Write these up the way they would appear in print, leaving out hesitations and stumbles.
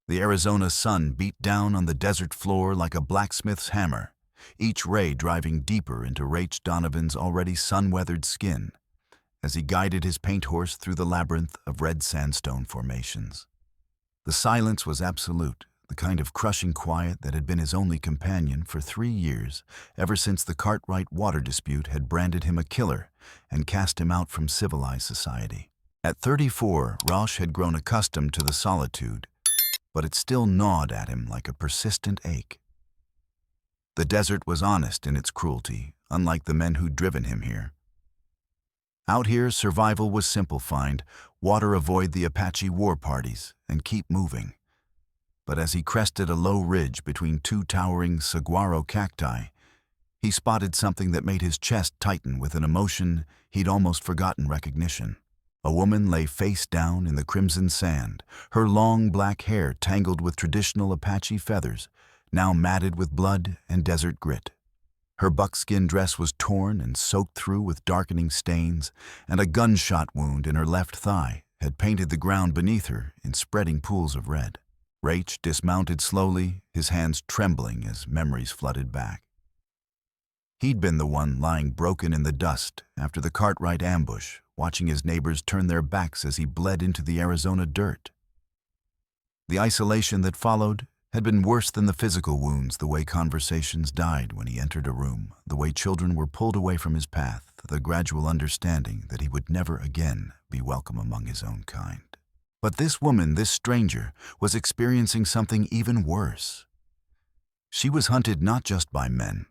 The Arizona sun beat down on the desert floor like a blacksmith's hammer, each ray driving deeper into Rache Donovan's already sun-weathered skin as he guided his paint horse through the labyrinth of red sandstone formations. The silence was absolute, the kind of crushing quiet that had been his only companion for 3 years, ever since the Cartwright water dispute had branded him a killer and cast him out from civilized society. At 34, Rache had grown accustomed to the solitude, but it still gnawed at him like a persistent ache. The desert was honest in its cruelty, unlike the men who'd driven him here. Out here, survival was simple: find water, avoid the Apache war parties, and keep moving. But as he crested a low ridge between two towering saguaro cacti, he spotted something that made his chest tighten with an emotion he'd almost forgotten recognition. A woman lay face down in the crimson sand, her long black hair tangled with traditional Apache feathers, now matted with blood and desert grit. Her buckskin dress was torn and soaked through with darkening stains, and a gunshot wound in her left thigh had painted the ground beneath her in spreading pools of red. Rache dismounted slowly, his hands trembling as memories flooded back. He'd been the one lying broken in the dust after the Cartwright ambush, watching his neighbors turn their backs as he bled into the Arizona dirt. The isolation that followed had been worse than the physical wounds: the way conversations died when he entered a room, the way children were pulled away from his path, the gradual understanding that he would never again be welcome among his own kind. But this woman, this stranger, was experiencing something even worse. She was hunted not just by men,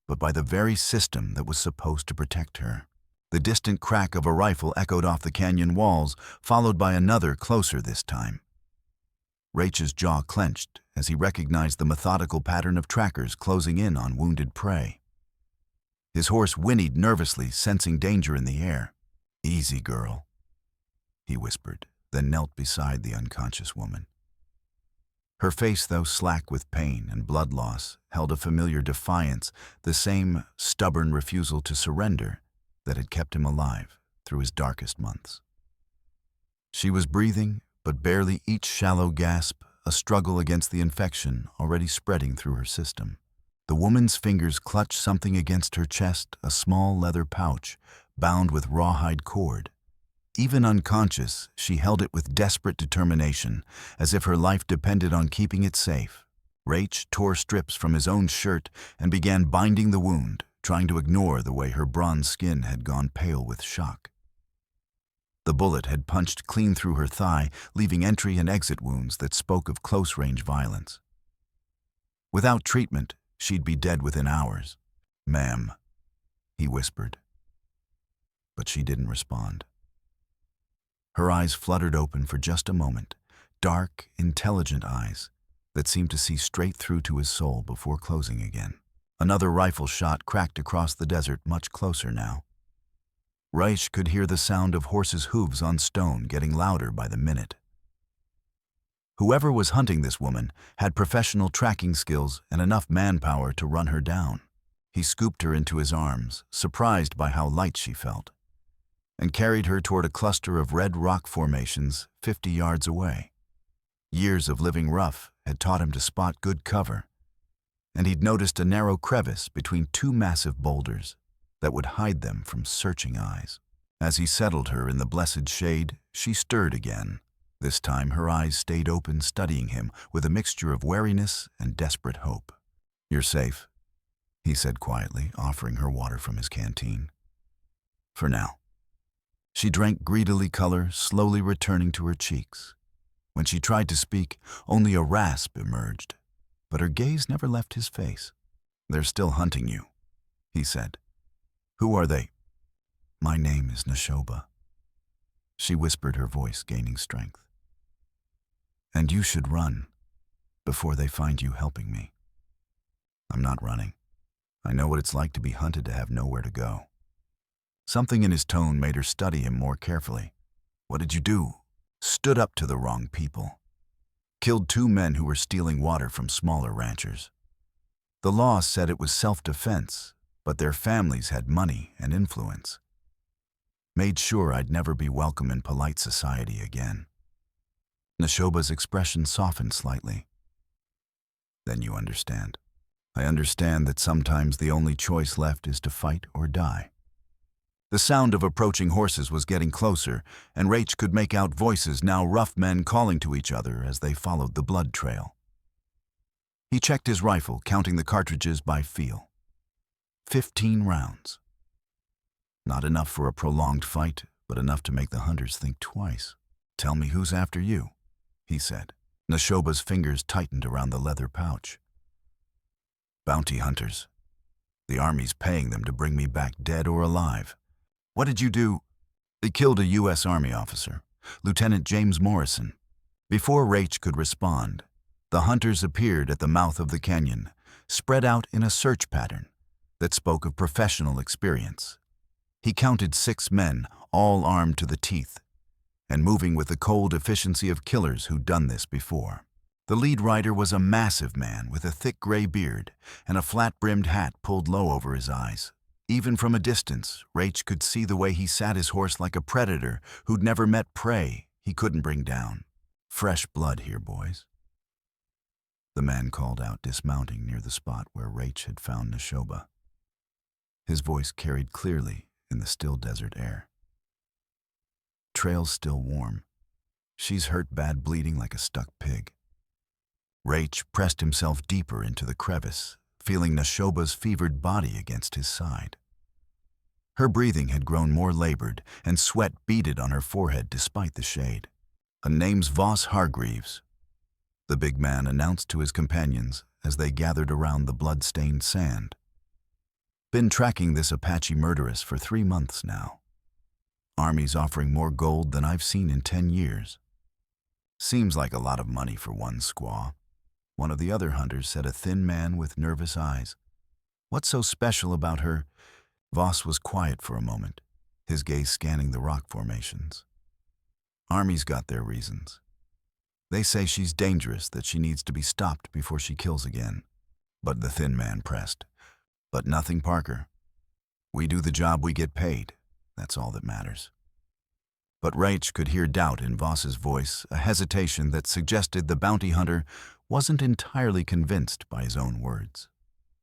but by the very system that was supposed to protect her. The distant crack of a rifle echoed off the canyon walls, followed by another, closer this time. Rache's jaw clenched as he recognized the methodical pattern of trackers closing in on wounded prey. His horse whinnied nervously, sensing danger in the air. "Easy, girl," he whispered, then knelt beside the unconscious woman. Her face, though slack with pain and blood loss, held a familiar defiance, the same stubborn refusal to surrender that had kept him alive through his darkest months. She was breathing, but barely, each shallow gasp a struggle against the infection already spreading through her system. The woman's fingers clutched something against her chest, a small leather pouch bound with rawhide cord. Even unconscious, she held it with desperate determination, as if her life depended on keeping it safe. Rache tore strips from his own shirt and began binding the wound, trying to ignore the way her bronze skin had gone pale with shock. The bullet had punched clean through her thigh, leaving entry and exit wounds that spoke of close-range violence. Without treatment, she'd be dead within hours. "Ma'am," he whispered. But she didn't respond. Her eyes fluttered open for just a moment, dark, intelligent eyes that seemed to see straight through to his soul before closing again. Another rifle shot cracked across the desert, much closer now. Rache could hear the sound of horses' hooves on stone getting louder by the minute. Whoever was hunting this woman had professional tracking skills and enough manpower to run her down. He scooped her into his arms, surprised by how light she felt, and carried her toward a cluster of red rock formations 50 yards away. Years of living rough had taught him to spot good cover, and he'd noticed a narrow crevice between two massive boulders that would hide them from searching eyes. As he settled her in the blessed shade, she stirred again. This time her eyes stayed open, studying him with a mixture of wariness and desperate hope. "You're safe," he said quietly, offering her water from his canteen. "For now." She drank greedily, color slowly returning to her cheeks. When she tried to speak, only a rasp emerged, but her gaze never left his face. "They're still hunting you," he said. "Who are they?" "My name is Nashoba," she whispered, her voice gaining strength. "And you should run before they find you helping me." "I'm not running. I know what it's like to be hunted, to have nowhere to go." Something in his tone made her study him more carefully. "What did you do?" "Stood up to the wrong people. Killed 2 men who were stealing water from smaller ranchers. The law said it was self-defense, but their families had money and influence. Made sure I'd never be welcome in polite society again." Nashoba's expression softened slightly. Then you understand. I understand that sometimes the only choice left is to fight or die. The sound of approaching horses was getting closer, and Rache could make out voices, now rough men calling to each other as they followed the blood trail. He checked his rifle, counting the cartridges by feel. 15 rounds. Not enough for a prolonged fight, but enough to make the hunters think twice. "Tell me who's after you," he said. Nashoba's fingers tightened around the leather pouch. "Bounty hunters. The army's paying them to bring me back dead or alive." "What did you do?" "They killed a U.S. Army officer, Lieutenant James Morrison." Before Rache could respond, the hunters appeared at the mouth of the canyon, spread out in a search pattern that spoke of professional experience. He counted 6 men, all armed to the teeth, and moving with the cold efficiency of killers who'd done this before. The lead rider was a massive man with a thick gray beard and a flat-brimmed hat pulled low over his eyes. Even from a distance, Rache could see the way he sat his horse like a predator who'd never met prey he couldn't bring down. "Fresh blood here, boys," the man called out, dismounting near the spot where Rache had found Nashoba. His voice carried clearly in the still desert air. "Trail's still warm. She's hurt bad, bleeding like a stuck pig." Rache pressed himself deeper into the crevice, feeling Nashoba's fevered body against his side. Her breathing had grown more labored, and sweat beaded on her forehead despite the shade. "A name's Voss Hargreaves," the big man announced to his companions as they gathered around the blood-stained sand. "Been tracking this Apache murderess for 3 months now. Army's offering more gold than I've seen in 10 years. Seems like a lot of money for one squaw," one of the other hunters said, a thin man with nervous eyes. "What's so special about her?" Voss was quiet for a moment, his gaze scanning the rock formations. "Army's got their reasons. They say she's dangerous, that she needs to be stopped before she kills again." But the thin man pressed. "But nothing, Parker. We do the job, we get paid. That's all that matters." But Rache could hear doubt in Voss's voice, a hesitation that suggested the bounty hunter wasn't entirely convinced by his own words.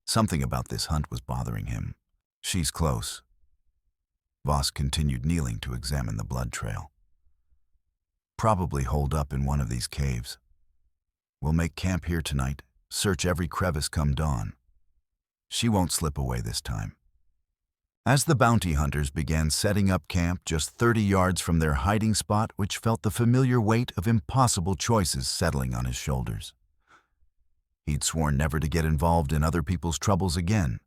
Something about this hunt was bothering him. "She's close." Voss continued, kneeling to examine the blood trail. "Probably holed up in one of these caves. We'll make camp here tonight, search every crevice come dawn. She won't slip away this time." As the bounty hunters began setting up camp just 30 yards from their hiding spot, which felt the familiar weight of impossible choices settling on his shoulders. He'd sworn never to get involved in other people's troubles again.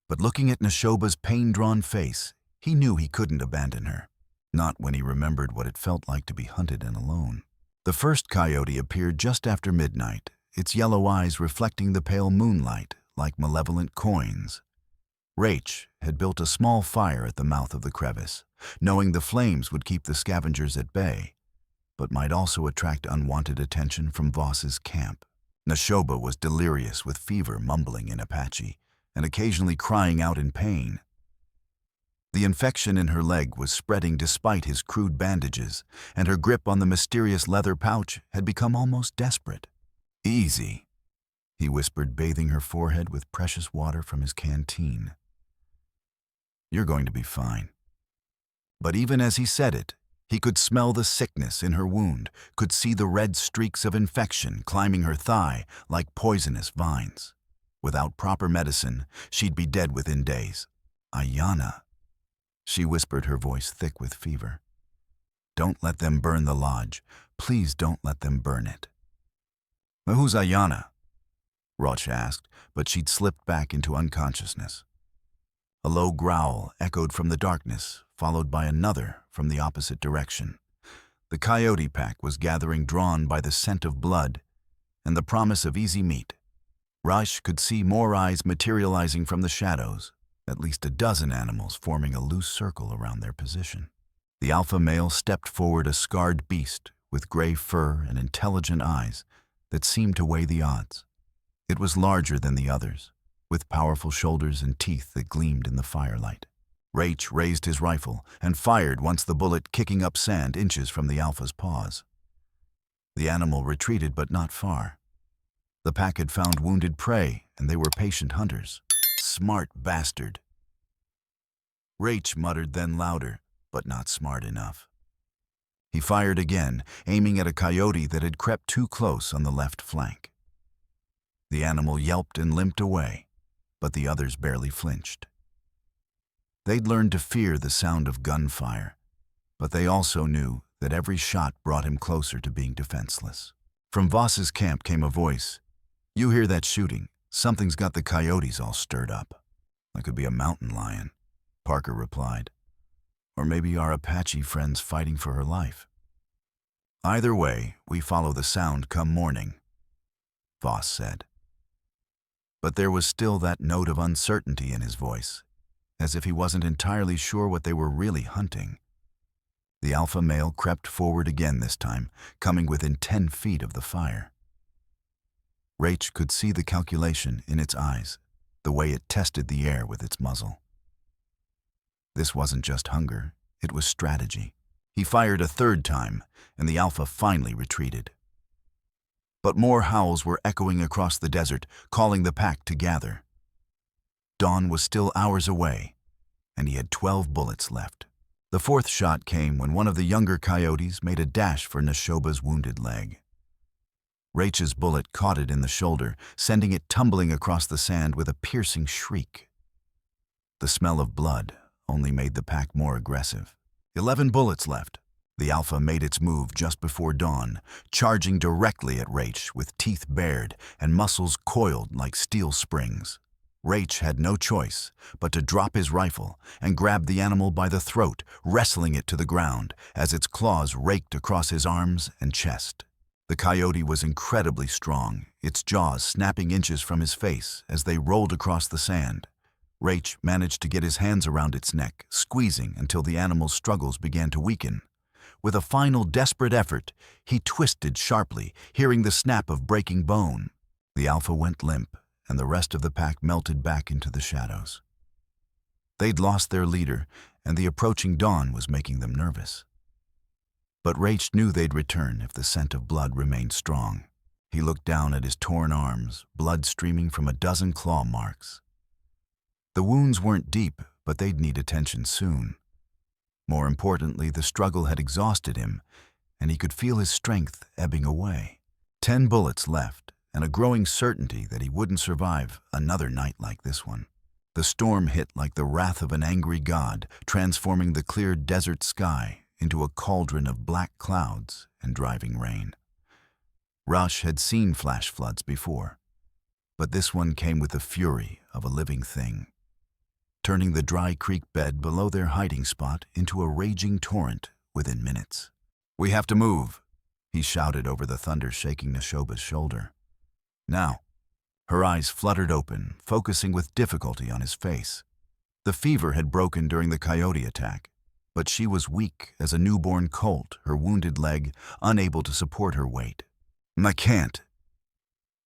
But looking at Nashoba's pain-drawn face, he knew he couldn't abandon her. Not when he remembered what it felt like to be hunted and alone. The first coyote appeared just after midnight, its yellow eyes reflecting the pale moonlight like malevolent coins. Rache had built a small fire at the mouth of the crevice, knowing the flames would keep the scavengers at bay, but might also attract unwanted attention from Voss's camp. Nashoba was delirious with fever, mumbling in Apache, and occasionally crying out in pain. The infection in her leg was spreading despite his crude bandages, and her grip on the mysterious leather pouch had become almost desperate. "Easy," he whispered, bathing her forehead with precious water from his canteen. "You're going to be fine." But even as he said it, he could smell the sickness in her wound, could see the red streaks of infection climbing her thigh like poisonous vines. Without proper medicine, she'd be dead within days. "Ayanna," she whispered, her voice thick with fever. "Don't let them burn the lodge. Please don't let them burn it." "Who's Ayanna?" Rache asked, but she'd slipped back into unconsciousness. A low growl echoed from the darkness, followed by another from the opposite direction. The coyote pack was gathering, drawn by the scent of blood and the promise of easy meat. Rache could see more eyes materializing from the shadows, at least a dozen animals forming a loose circle around their position. The alpha male stepped forward, a scarred beast with gray fur and intelligent eyes that seemed to weigh the odds. It was larger than the others, with powerful shoulders and teeth that gleamed in the firelight. Rache raised his rifle and fired once the bullet kicking up sand inches from the alpha's paws. The animal retreated, but not far. The pack had found wounded prey, and they were patient hunters. Smart bastard. Rache muttered, then louder, but not smart enough. He fired again, aiming at a coyote that had crept too close on the left flank. The animal yelped and limped away, but the others barely flinched. They'd learned to fear the sound of gunfire, but they also knew that every shot brought him closer to being defenseless. From Voss's camp came a voice. "You hear that shooting? Something's got the coyotes all stirred up." "That could be a mountain lion," Parker replied. "Or maybe our Apache friend's fighting for her life." "Either way, we follow the sound come morning," Voss said. But there was still that note of uncertainty in his voice, as if he wasn't entirely sure what they were really hunting. The alpha male crept forward again this time, coming within 10 feet of the fire. Rache could see the calculation in its eyes, the way it tested the air with its muzzle. This wasn't just hunger, it was strategy. He fired a third time, and the alpha finally retreated. But more howls were echoing across the desert, calling the pack to gather. Dawn was still hours away, and he had 12 bullets left. The fourth shot came when one of the younger coyotes made a dash for Nashoba's wounded leg. Rache's bullet caught it in the shoulder, sending it tumbling across the sand with a piercing shriek. The smell of blood only made the pack more aggressive. 11 bullets left. The alpha made its move just before dawn, charging directly at Rache with teeth bared and muscles coiled like steel springs. Rache had no choice but to drop his rifle and grab the animal by the throat, wrestling it to the ground as its claws raked across his arms and chest. The coyote was incredibly strong, its jaws snapping inches from his face as they rolled across the sand. Rache managed to get his hands around its neck, squeezing until the animal's struggles began to weaken. With a final desperate effort, he twisted sharply, hearing the snap of breaking bone. The alpha went limp, and the rest of the pack melted back into the shadows. They'd lost their leader, and the approaching dawn was making them nervous. But Rache knew they'd return if the scent of blood remained strong. He looked down at his torn arms, blood streaming from a dozen claw marks. The wounds weren't deep, but they'd need attention soon. More importantly, the struggle had exhausted him, and he could feel his strength ebbing away. 10 bullets left, and a growing certainty that he wouldn't survive another night like this one. The storm hit like the wrath of an angry god, transforming the clear desert sky into a cauldron of black clouds and driving rain. Rache had seen flash floods before, but this one came with the fury of a living thing, turning the dry creek bed below their hiding spot into a raging torrent within minutes. "We have to move," he shouted over the thunder shaking Nashoba's shoulder. "Now." Her eyes fluttered open, focusing with difficulty on his face. The fever had broken during the coyote attack, but she was weak as a newborn colt, her wounded leg unable to support her weight. "I can't,"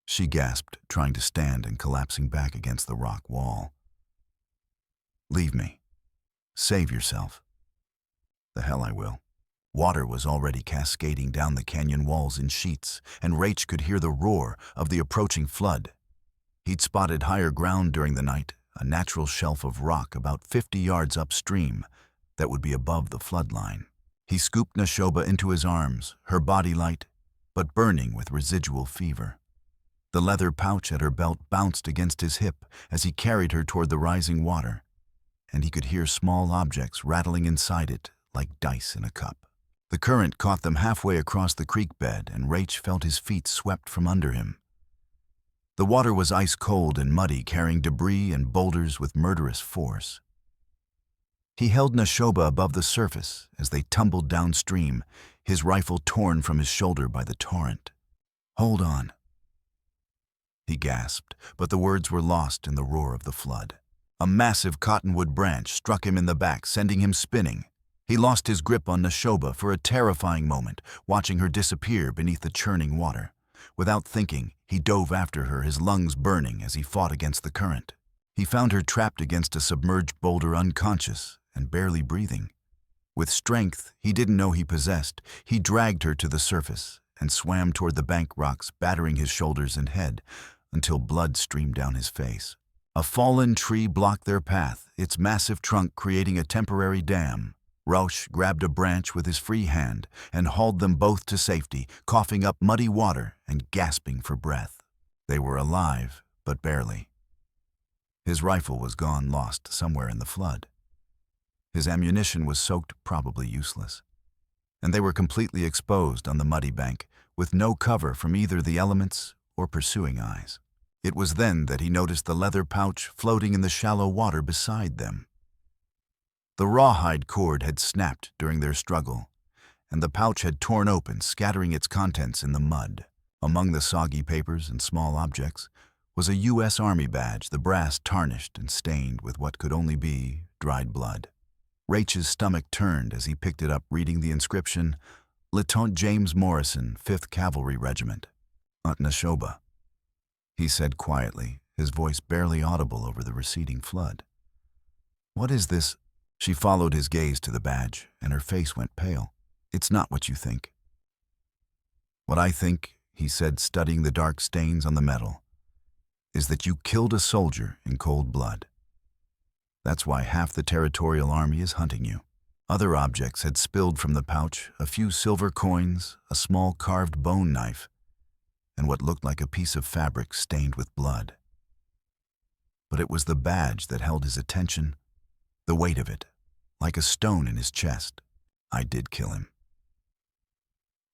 she gasped, trying to stand and collapsing back against the rock wall. "Leave me. Save yourself." "The hell I will." Water was already cascading down the canyon walls in sheets, and Rache could hear the roar of the approaching flood. He'd spotted higher ground during the night, a natural shelf of rock about 50 yards upstream that would be above the flood line. He scooped Nashoba into his arms, her body light, but burning with residual fever. The leather pouch at her belt bounced against his hip as he carried her toward the rising water, and he could hear small objects rattling inside it like dice in a cup. The current caught them halfway across the creek bed, and Rache felt his feet swept from under him. The water was ice cold and muddy, carrying debris and boulders with murderous force. He held Nashoba above the surface as they tumbled downstream, his rifle torn from his shoulder by the torrent. "Hold on," he gasped, but the words were lost in the roar of the flood. A massive cottonwood branch struck him in the back, sending him spinning. He lost his grip on Nashoba for a terrifying moment, watching her disappear beneath the churning water. Without thinking, he dove after her, his lungs burning as he fought against the current. He found her trapped against a submerged boulder, unconscious and barely breathing. With strength he didn't know he possessed, he dragged her to the surface and swam toward the bank rocks, battering his shoulders and head until blood streamed down his face. A fallen tree blocked their path, its massive trunk creating a temporary dam. Rache grabbed a branch with his free hand and hauled them both to safety, coughing up muddy water and gasping for breath. They were alive, but barely. His rifle was gone, lost somewhere in the flood. His ammunition was soaked, probably useless. And they were completely exposed on the muddy bank, with no cover from either the elements or pursuing eyes. It was then that he noticed the leather pouch floating in the shallow water beside them. The rawhide cord had snapped during their struggle, and the pouch had torn open, scattering its contents in the mud. Among the soggy papers and small objects was a U.S. Army badge, the brass tarnished and stained with what could only be dried blood. Rache's stomach turned as he picked it up, reading the inscription, Lieutenant James Morrison, 5th Cavalry Regiment, at Nashoba. He said quietly, his voice barely audible over the receding flood. "What is this?" She followed his gaze to the badge, and her face went pale. "It's not what you think." "What I think," he said, studying the dark stains on the metal, "is that you killed a soldier in cold blood. That's why half the Territorial Army is hunting you." Other objects had spilled from the pouch, a few silver coins, a small carved bone knife, and what looked like a piece of fabric stained with blood. But it was the badge that held his attention, the weight of it, like a stone in his chest. "I did kill him,"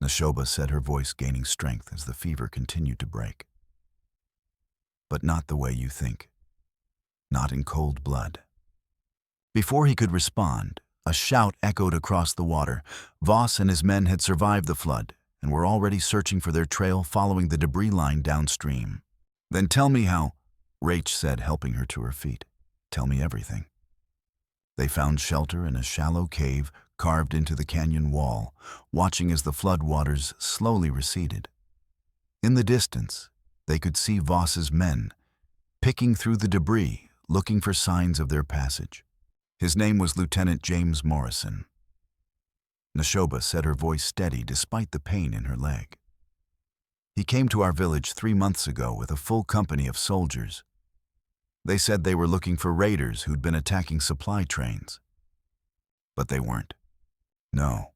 Nashoba said, her voice gaining strength as the fever continued to break. "But not the way you think. Not in cold blood." Before he could respond, a shout echoed across the water. Voss and his men had survived the flood and were already searching for their trail, following the debris line downstream. "Then tell me how," Rache said, helping her to her feet. "Tell me everything." They found shelter in a shallow cave carved into the canyon wall, watching as the flood waters slowly receded. In the distance, they could see Voss's men picking through the debris, looking for signs of their passage. His name was Lieutenant James Morrison. Nashoba said, her voice steady despite the pain in her leg. "He came to our village 3 months ago with a full company of soldiers. They said they were looking for raiders who'd been attacking supply trains. But they weren't. No.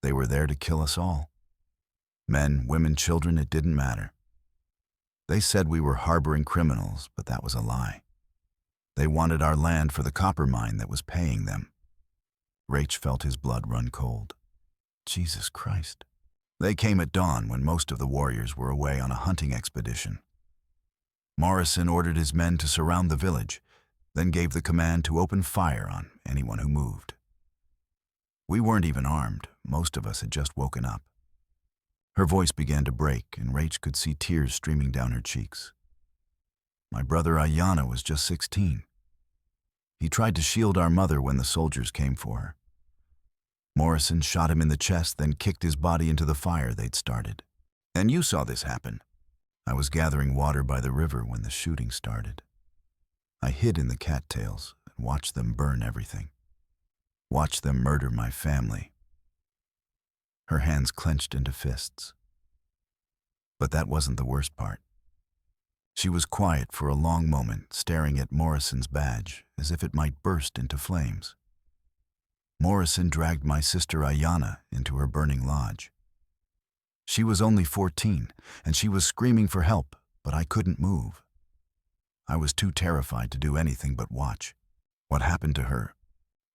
They were there to kill us all. Men, women, children, it didn't matter. They said we were harboring criminals, but that was a lie. They wanted our land for the copper mine that was paying them." Rache felt his blood run cold. Jesus Christ. "They came at dawn when most of the warriors were away on a hunting expedition. Morrison ordered his men to surround the village, then gave the command to open fire on anyone who moved. We weren't even armed. Most of us had just woken up." Her voice began to break, and Rache could see tears streaming down her cheeks. "My brother Ayanna was just 16. He tried to shield our mother when the soldiers came for her. Morrison shot him in the chest, then kicked his body into the fire they'd started. And you saw this happen." "I was gathering water by the river when the shooting started. I hid in the cattails and watched them burn everything. Watched them murder my family." Her hands clenched into fists. But that wasn't the worst part. She was quiet for a long moment, staring at Morrison's badge as if it might burst into flames. "Morrison dragged my sister Ayanna into her burning lodge. She was only 14, and she was screaming for help, but I couldn't move. I was too terrified to do anything but watch. What happened to her?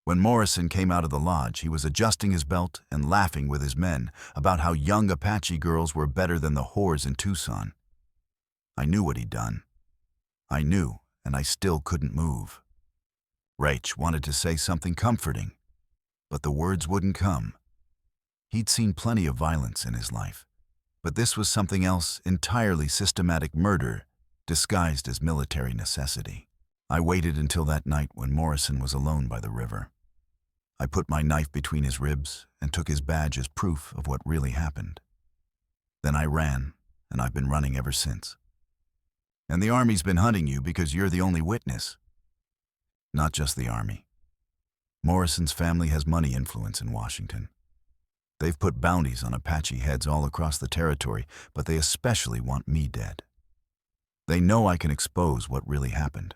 When Morrison came out of the lodge, he was adjusting his belt and laughing with his men about how young Apache girls were better than the whores in Tucson. I knew what he'd done. I knew, and I still couldn't move." Rache wanted to say something comforting, but the words wouldn't come. He'd seen plenty of violence in his life, but this was something else, entirely systematic murder disguised as military necessity. "I waited until that night when Morrison was alone by the river. I put my knife between his ribs and took his badge as proof of what really happened. Then I ran, and I've been running ever since. And the Army's been hunting you because you're the only witness." "Not just the Army. Morrison's family has money influence in Washington. They've put bounties on Apache heads all across the territory, but they especially want me dead. They know I can expose what really happened.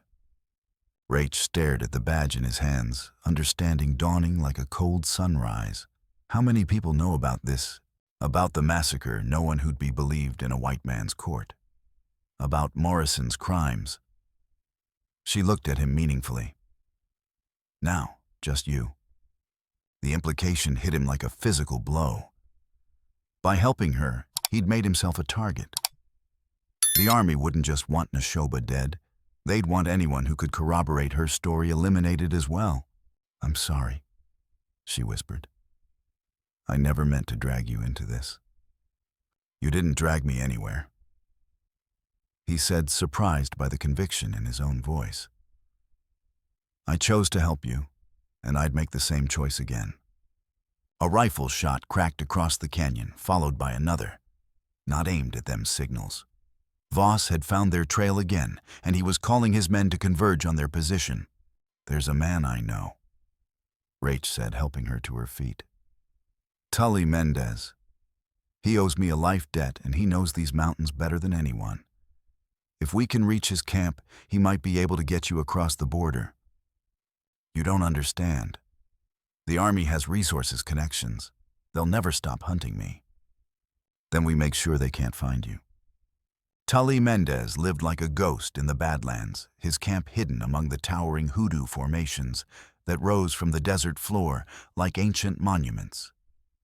Rache stared at the badge in his hands, understanding dawning like a cold sunrise. How many people know about this? About the massacre, no one who'd be believed in a white man's court. About Morrison's crimes. She looked at him meaningfully. Now, just you. The implication hit him like a physical blow. By helping her, he'd made himself a target. The army wouldn't just want Nashoba dead. They'd want anyone who could corroborate her story eliminated as well. I'm sorry, she whispered. I never meant to drag you into this. You didn't drag me anywhere, he said, surprised by the conviction in his own voice. I chose to help you, and I'd make the same choice again. A rifle shot cracked across the canyon, followed by another, not aimed at them signals. Voss had found their trail again, and he was calling his men to converge on their position. There's a man I know, Rache said, helping her to her feet. Tully Mendez. He owes me a life debt, and he knows these mountains better than anyone. If we can reach his camp, he might be able to get you across the border. You don't understand. The army has resources connections. They'll never stop hunting me. Then we make sure they can't find you. Tully Mendez lived like a ghost in the Badlands, his camp hidden among the towering hoodoo formations that rose from the desert floor like ancient monuments.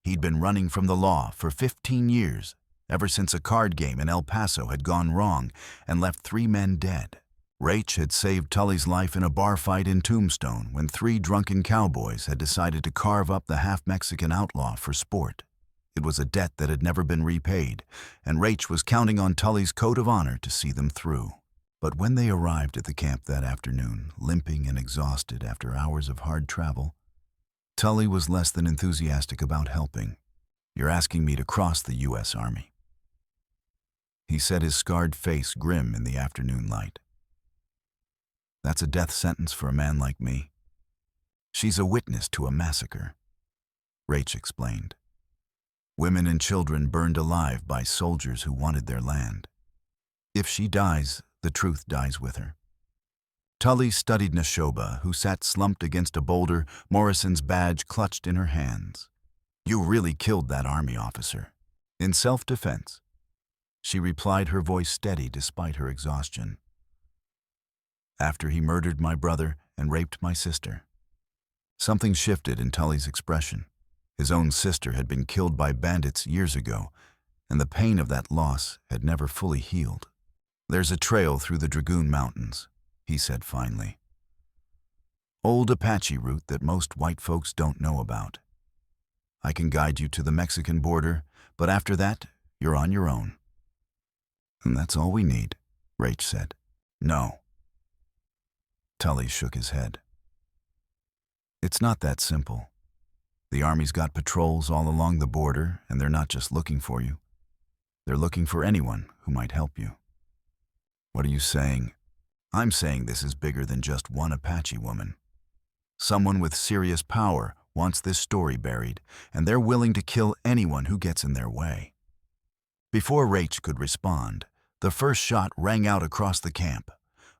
He'd been running from the law for 15 years, ever since a card game in El Paso had gone wrong and left 3 men dead. Rache had saved Tully's life in a bar fight in Tombstone when 3 drunken cowboys had decided to carve up the half-Mexican outlaw for sport. It was a debt that had never been repaid, and Rache was counting on Tully's code of honor to see them through. But when they arrived at the camp that afternoon, limping and exhausted after hours of hard travel, Tully was less than enthusiastic about helping. You're asking me to cross the U.S. Army, he said, his scarred face grim in the afternoon light. That's a death sentence for a man like me. She's a witness to a massacre, Rache explained. Women and children burned alive by soldiers who wanted their land. If she dies, the truth dies with her. Tully studied Nashoba, who sat slumped against a boulder, Morrison's badge clutched in her hands. You really killed that army officer. In self-defense, she replied, her voice steady despite her exhaustion. After he murdered my brother and raped my sister. Something shifted in Tully's expression. His own sister had been killed by bandits years ago, and the pain of that loss had never fully healed. There's a trail through the Dragoon Mountains, he said finally. Old Apache route that most white folks don't know about. I can guide you to the Mexican border, but after that, you're on your own. And that's all we need, Rache said. No. Tully shook his head. It's not that simple. The army's got patrols all along the border, and they're not just looking for you. They're looking for anyone who might help you. What are you saying? I'm saying this is bigger than just one Apache woman. Someone with serious power wants this story buried, and they're willing to kill anyone who gets in their way. Before Rache could respond, the first shot rang out across the camp.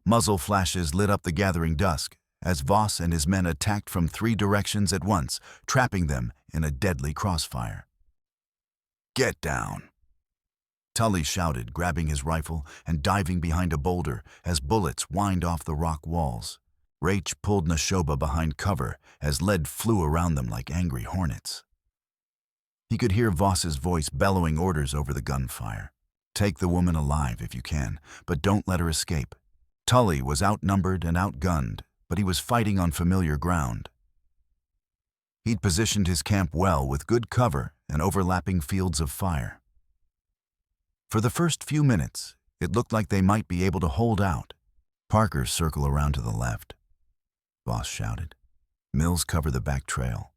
Muzzle flashes lit up the gathering dusk as Voss and his men attacked from 3 directions at once, trapping them in a deadly crossfire. Get down, Tully shouted, grabbing his rifle and diving behind a boulder as bullets whined off the rock walls. Rache pulled Nashoba behind cover as lead flew around them like angry hornets. He could hear Voss's voice bellowing orders over the gunfire. Take the woman alive if you can, but don't let her escape. Tully was outnumbered and outgunned, but he was fighting on familiar ground. He'd positioned his camp well with good cover and overlapping fields of fire. For the first few minutes, it looked like they might be able to hold out. Parker, circle around to the left, Voss shouted. Mills, cover the back trail.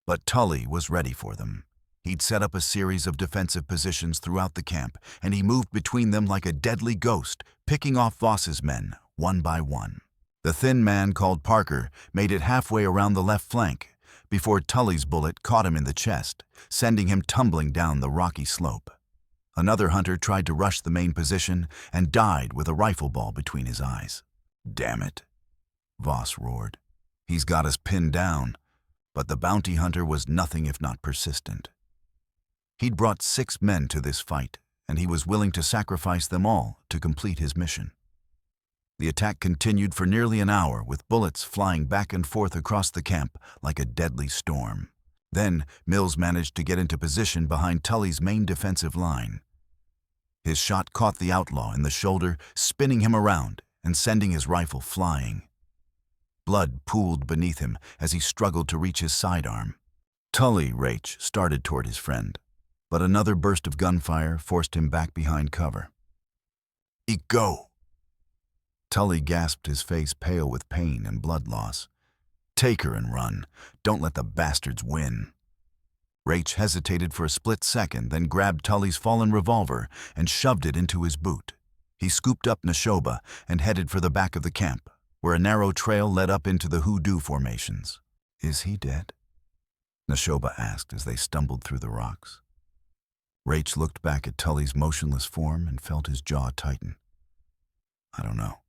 But Tully was ready for them. He'd set up a series of defensive positions throughout the camp, and he moved between them like a deadly ghost, picking off Voss's men one by one. The thin man called Parker made it halfway around the left flank, before Tully's bullet caught him in the chest, sending him tumbling down the rocky slope. Another hunter tried to rush the main position and died with a rifle ball between his eyes. "Damn it," Voss roared. "He's got us pinned down." But the bounty hunter was nothing if not persistent. He'd brought 6 men to this fight, and he was willing to sacrifice them all to complete his mission. The attack continued for nearly an hour, with bullets flying back and forth across the camp like a deadly storm. Then Mills managed to get into position behind Tully's main defensive line. His shot caught the outlaw in the shoulder, spinning him around and sending his rifle flying. Blood pooled beneath him as he struggled to reach his sidearm. Tully, Rache, started toward his friend, but another burst of gunfire forced him back behind cover. "Go!" Tully gasped, his face pale with pain and blood loss. "Take her and run. Don't let the bastards win." Rache hesitated for a split second, then grabbed Tully's fallen revolver and shoved it into his boot. He scooped up Nashoba and headed for the back of the camp, where a narrow trail led up into the hoodoo formations. "Is he dead?" Nashoba asked as they stumbled through the rocks. Rache looked back at Tully's motionless form and felt his jaw tighten. "I don't know.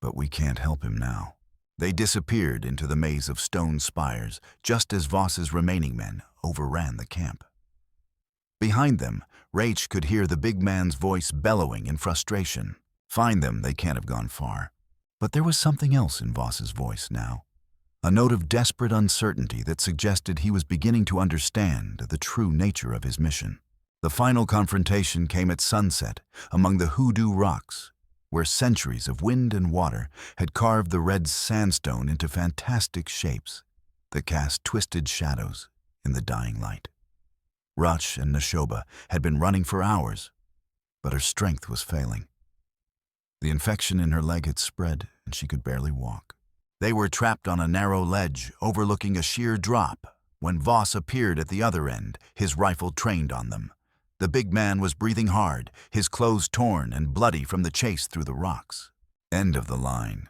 But we can't help him now." They disappeared into the maze of stone spires, just as Voss's remaining men overran the camp. Behind them, Rache could hear the big man's voice bellowing in frustration. Find them, they can't have gone far. But there was something else in Voss's voice now. A note of desperate uncertainty that suggested he was beginning to understand the true nature of his mission. The final confrontation came at sunset among the hoodoo rocks, where centuries of wind and water had carved the red sandstone into fantastic shapes that cast twisted shadows in the dying light. Rache and Nashoba had been running for hours, but her strength was failing. The infection in her leg had spread, and she could barely walk. They were trapped on a narrow ledge overlooking a sheer drop when Voss appeared at the other end, his rifle trained on them. The big man was breathing hard, his clothes torn and bloody from the chase through the rocks. "End of the line,"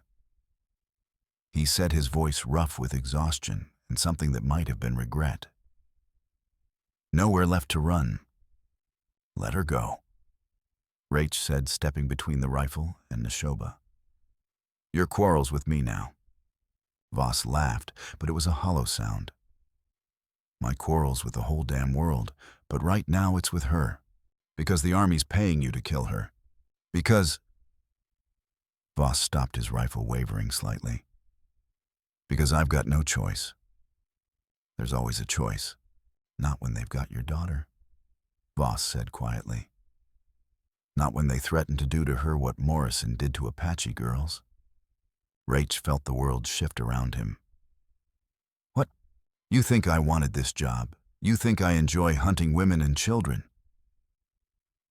he said, his voice rough with exhaustion and something that might have been regret. "Nowhere left to run. Let her go," Rache said, stepping between the rifle and Nashoba. "Your quarrel's with me now." Voss laughed, but it was a hollow sound. "My quarrel's with the whole damn world, but right now it's with her. Because the army's paying you to kill her. Because—" Voss stopped, his rifle wavering slightly. "Because I've got no choice. There's always a choice. Not when they've got your daughter," Voss said quietly. "Not when they threaten to do to her what Morrison did to Apache girls." Rache felt the world shift around him. "What? You think I wanted this job? You think I enjoy hunting women and children?"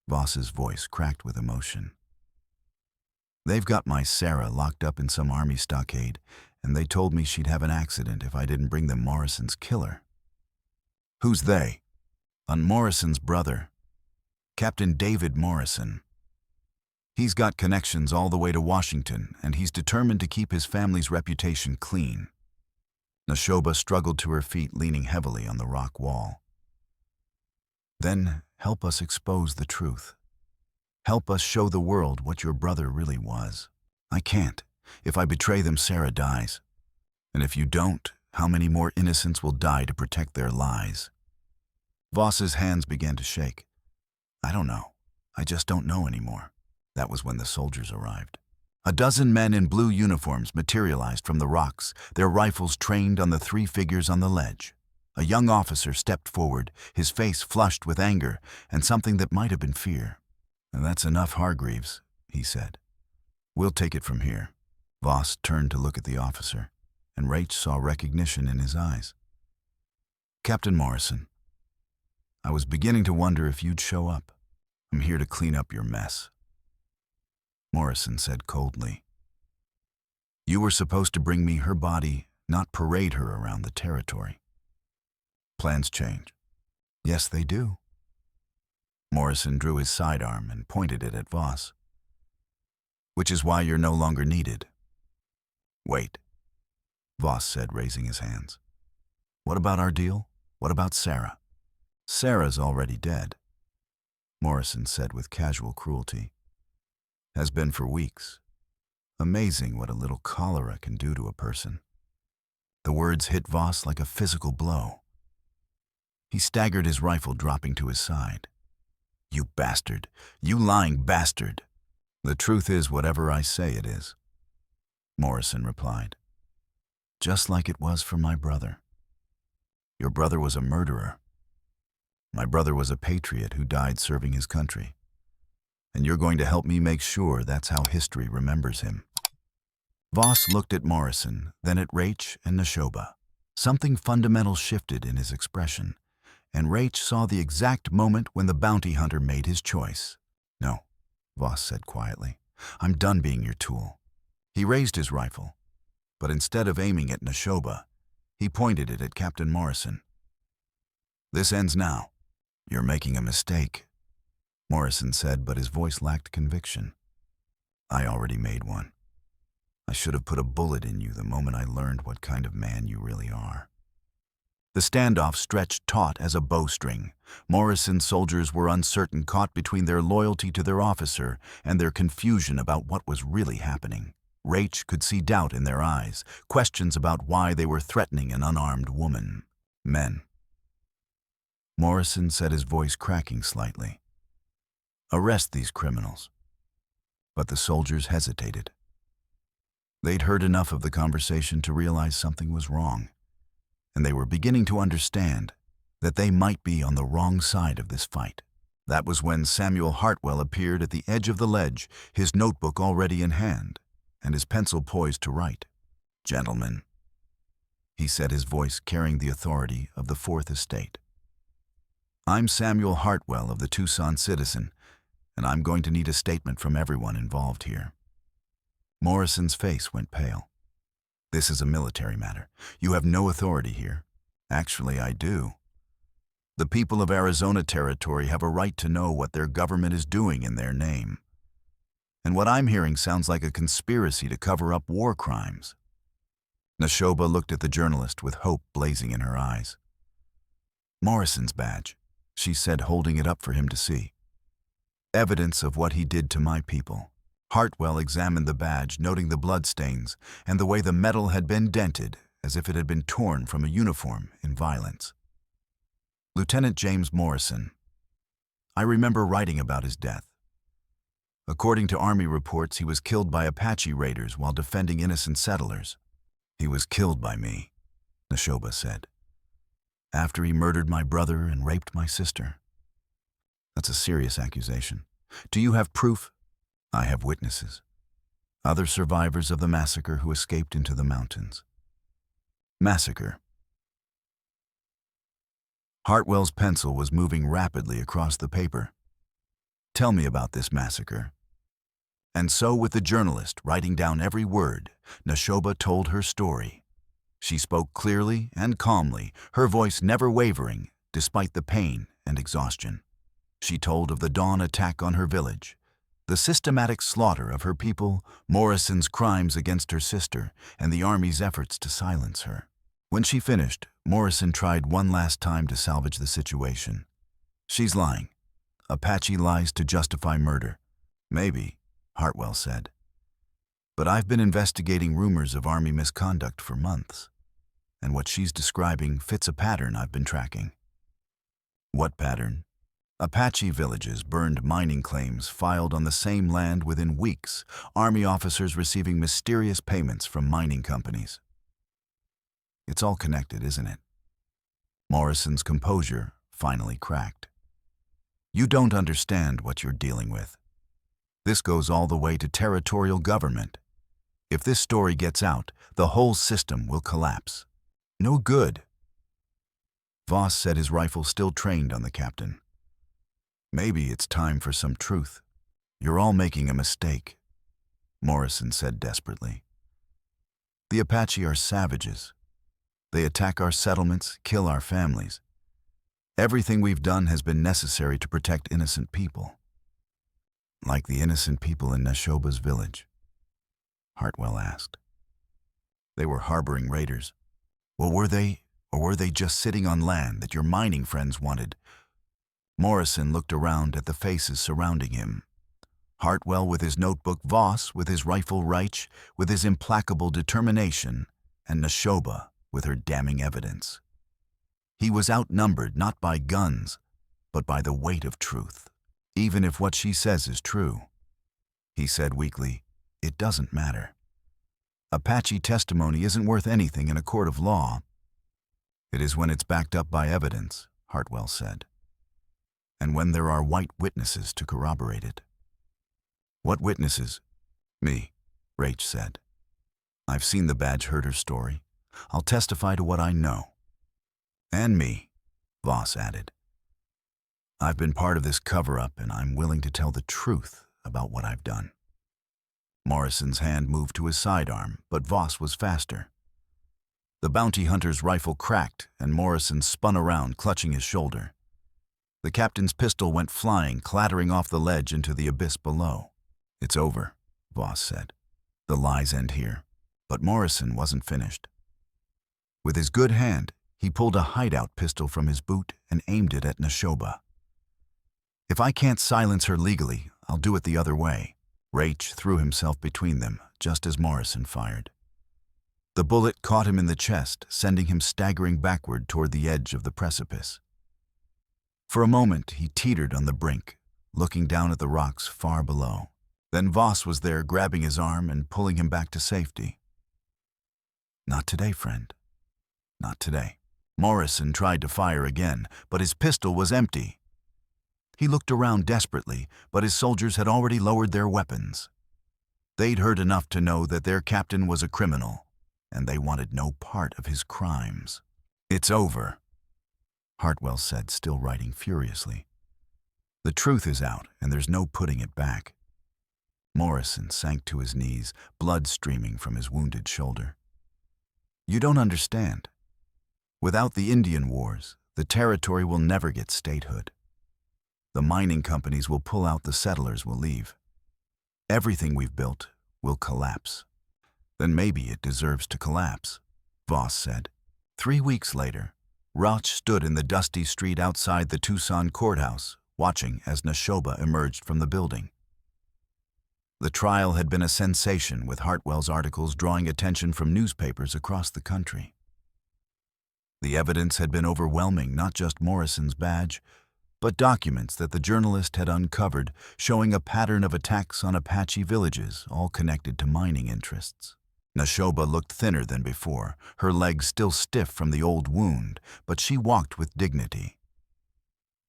Voss's voice cracked with emotion. "They've got my Sarah locked up in some army stockade, and they told me she'd have an accident if I didn't bring them Morrison's killer." "Who's they?" Morrison's brother, Captain David Morrison. He's got connections all the way to Washington, and he's determined to keep his family's reputation clean." Nashoba struggled to her feet, leaning heavily on the rock wall. "Then help us expose the truth. Help us show the world what your brother really was." "I can't. If I betray them, Sarah dies. And if you don't, how many more innocents will die to protect their lies?" Voss's hands began to shake. "I don't know. I just don't know anymore." That was when the soldiers arrived. A dozen men in blue uniforms materialized from the rocks, their rifles trained on the 3 figures on the ledge. A young officer stepped forward, his face flushed with anger and something that might have been fear. "That's enough, Hargreaves," he said. "We'll take it from here." Voss turned to look at the officer, and Rache saw recognition in his eyes. "Captain Morrison, I was beginning to wonder if you'd show up. I'm here to clean up your mess." Morrison said coldly, "You were supposed to bring me her body, not parade her around the territory." "Plans change." "Yes, they do." Morrison drew his sidearm and pointed it at Voss. "Which is why you're no longer needed." "Wait," Voss said, raising his hands. What about our deal? What about Sarah? Sarah's already dead, Morrison said with casual cruelty. Has been for weeks. Amazing what a little cholera can do to a person. The words hit Voss like a physical blow. He staggered, his rifle dropping to his side. You bastard! You lying bastard! The truth is whatever I say it is, Morrison replied. Just like it was for my brother. Your brother was a murderer. My brother was a patriot who died serving his country. And you're going to help me make sure that's how history remembers him. Voss looked at Morrison, then at Rache and Nashoba. Something fundamental shifted in his expression, and Rache saw the exact moment when the bounty hunter made his choice. No, Voss said quietly. I'm done being your tool. He raised his rifle, but instead of aiming at Nashoba, he pointed it at Captain Morrison. This ends now. You're making a mistake, Morrison said, but his voice lacked conviction. I already made one. I should have put a bullet in you the moment I learned what kind of man you really are. The standoff stretched taut as a bowstring. Morrison's soldiers were uncertain, caught between their loyalty to their officer and their confusion about what was really happening. Rache could see doubt in their eyes, questions about why they were threatening an unarmed woman. Men. Morrison said, his voice cracking slightly. Arrest these criminals. But the soldiers hesitated. They'd heard enough of the conversation to realize something was wrong, and they were beginning to understand that they might be on the wrong side of this fight. That was when Samuel Hartwell appeared at the edge of the ledge, his notebook already in hand, and his pencil poised to write. Gentlemen, he said, his voice carrying the authority of the Fourth Estate. I'm Samuel Hartwell of the Tucson Citizen, and I'm going to need a statement from everyone involved here. Morrison's face went pale. This is a military matter. You have no authority here. Actually, I do. The people of Arizona Territory have a right to know what their government is doing in their name. And what I'm hearing sounds like a conspiracy to cover up war crimes. Nashoba looked at the journalist with hope blazing in her eyes. Morrison's badge, she said, holding it up for him to see. Evidence of what he did to my people. Hartwell examined the badge, noting the bloodstains and the way the metal had been dented, as if it had been torn from a uniform in violence. Lieutenant James Morrison. I remember writing about his death. According to Army reports, he was killed by Apache raiders while defending innocent settlers. He was killed by me, Nashoba said, after he murdered my brother and raped my sister. That's a serious accusation. Do you have proof? I have witnesses. Other survivors of the massacre who escaped into the mountains. Massacre. Hartwell's pencil was moving rapidly across the paper. Tell me about this massacre. And so with the journalist writing down every word, Nashoba told her story. She spoke clearly and calmly, her voice never wavering, despite the pain and exhaustion. She told of the dawn attack on her village, the systematic slaughter of her people, Morrison's crimes against her sister, and the Army's efforts to silence her. When she finished, Morrison tried one last time to salvage the situation. She's lying. Apache lies to justify murder. Maybe, Hartwell said. But I've been investigating rumors of Army misconduct for months, and what she's describing fits a pattern I've been tracking. What pattern? Apache villages burned mining claims filed on the same land within weeks, Army officers receiving mysterious payments from mining companies. It's all connected, isn't it? Morrison's composure finally cracked. You don't understand what you're dealing with. This goes all the way to territorial government. If this story gets out, the whole system will collapse. No good. Voss said, his rifle still trained on the captain. Maybe it's time for some truth. You're all making a mistake, Morrison said desperately. The Apache are savages. They attack our settlements, kill our families. Everything we've done has been necessary to protect innocent people. Like the innocent people in Nashoba's village, Hartwell asked. They were harboring raiders. Well, were they Or were they just sitting on land that your mining friends wanted? Morrison looked around at the faces surrounding him. Hartwell with his notebook, Voss with his rifle, Rache with his implacable determination, and Nashoba with her damning evidence. He was outnumbered not by guns, but by the weight of truth. Even if what she says is true, he said weakly, it doesn't matter. Apache testimony isn't worth anything in a court of law. It is when it's backed up by evidence, Hartwell said. And when there are white witnesses to corroborate it. What witnesses? Me, Rache said. I've seen the badge herder story. I'll testify to what I know. And me, Voss added. I've been part of this cover-up and I'm willing to tell the truth about what I've done. Morrison's hand moved to his sidearm, but Voss was faster. The bounty hunter's rifle cracked and Morrison spun around, clutching his shoulder. The captain's pistol went flying, clattering off the ledge into the abyss below. It's over, Voss said. The lies end here. But Morrison wasn't finished. With his good hand, he pulled a hideout pistol from his boot and aimed it at Nashoba. If I can't silence her legally, I'll do it the other way. Rache threw himself between them, just as Morrison fired. The bullet caught him in the chest, sending him staggering backward toward the edge of the precipice. For a moment, he teetered on the brink, looking down at the rocks far below. Then Voss was there, grabbing his arm and pulling him back to safety. Not today, friend. Not today. Morrison tried to fire again, but his pistol was empty. He looked around desperately, but his soldiers had already lowered their weapons. They'd heard enough to know that their captain was a criminal, and they wanted no part of his crimes. It's over, Hartwell said, still writing furiously. The truth is out, and there's no putting it back. Morrison sank to his knees, blood streaming from his wounded shoulder. You don't understand. Without the Indian Wars, the territory will never get statehood. The mining companies will pull out, the settlers will leave. Everything we've built will collapse. Then maybe it deserves to collapse, Voss said. 3 weeks later, Rache stood in the dusty street outside the Tucson courthouse, watching as Nashoba emerged from the building. The trial had been a sensation, with Hartwell's articles drawing attention from newspapers across the country. The evidence had been overwhelming, not just Morrison's badge, but documents that the journalist had uncovered showing a pattern of attacks on Apache villages, all connected to mining interests. Nashoba looked thinner than before, her legs still stiff from the old wound, but she walked with dignity.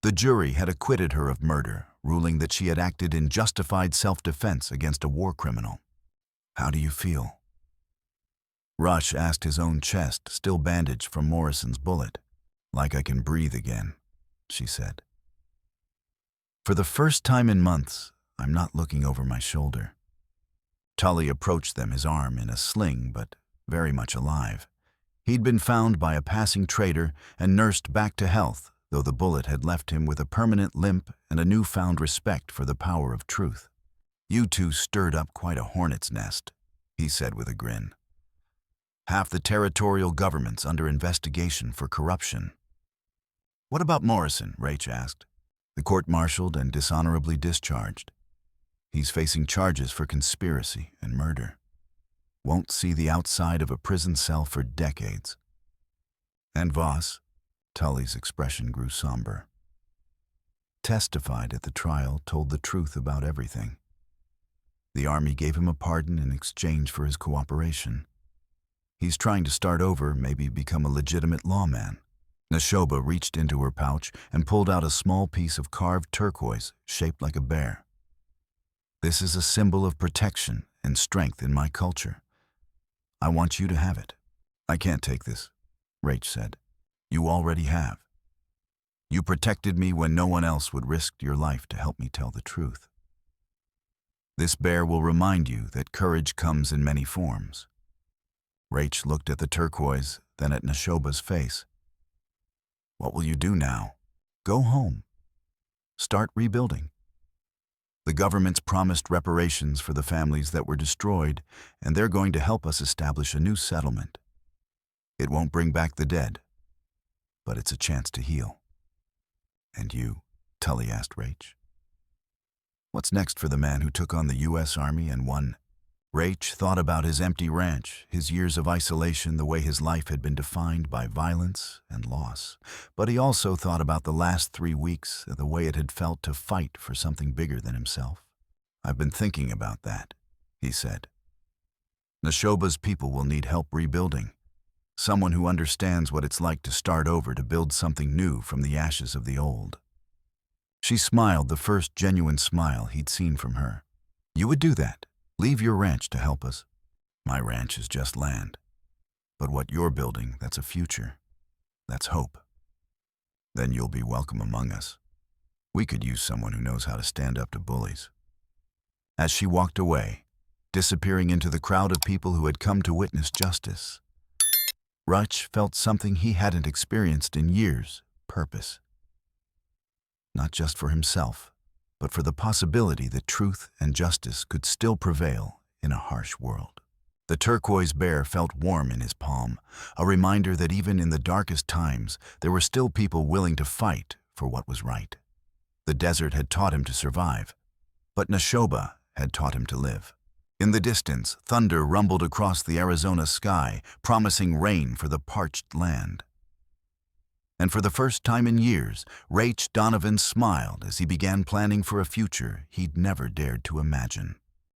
The jury had acquitted her of murder, ruling that she had acted in justified self-defense against a war criminal. How do you feel? Rache asked his own chest, still bandaged from Morrison's bullet. Like I can breathe again, she said. For the first time in months, I'm not looking over my shoulder. Tully approached them, his arm in a sling, but very much alive. He'd been found by a passing trader and nursed back to health, though the bullet had left him with a permanent limp and a newfound respect for the power of truth. You two stirred up quite a hornet's nest, he said with a grin. Half the territorial government's under investigation for corruption. What about Morrison? Rache asked. The court-martialed and dishonorably discharged. He's facing charges for conspiracy and murder. Won't see the outside of a prison cell for decades. And Voss, Tully's expression grew somber. Testified at the trial, told the truth about everything. The army gave him a pardon in exchange for his cooperation. He's trying to start over, maybe become a legitimate lawman. Nashoba reached into her pouch and pulled out a small piece of carved turquoise shaped like a bear. This is a symbol of protection and strength in my culture. I want you to have it. I can't take this, Rache said. You already have. You protected me when no one else would risk your life to help me tell the truth. This bear will remind you that courage comes in many forms. Rache looked at the turquoise, then at Nashoba's face. What will you do now? Go home. Start rebuilding. The government's promised reparations for the families that were destroyed, and they're going to help us establish a new settlement. It won't bring back the dead, but it's a chance to heal. And you? Tully asked Rache. What's next for the man who took on the U.S. Army and won? Rache thought about his empty ranch, his years of isolation, the way his life had been defined by violence and loss. But he also thought about the last 3 weeks, the way it had felt to fight for something bigger than himself. I've been thinking about that, he said. Nashoba's people will need help rebuilding. Someone who understands what it's like to start over, to build something new from the ashes of the old. She smiled, the first genuine smile he'd seen from her. You would do that? Leave your ranch to help us? My ranch is just land. But what you're building, that's a future. That's hope. Then you'll be welcome among us. We could use someone who knows how to stand up to bullies. As she walked away, disappearing into the crowd of people who had come to witness justice, Rache felt something he hadn't experienced in years: purpose. Not just for himself, but for the possibility that truth and justice could still prevail in a harsh world. The turquoise bear felt warm in his palm, a reminder that even in the darkest times, there were still people willing to fight for what was right. The desert had taught him to survive, but Nashoba had taught him to live. In the distance, thunder rumbled across the Arizona sky, promising rain for the parched land. And for the first time in years, Rache Donovan smiled as he began planning for a future he'd never dared to imagine.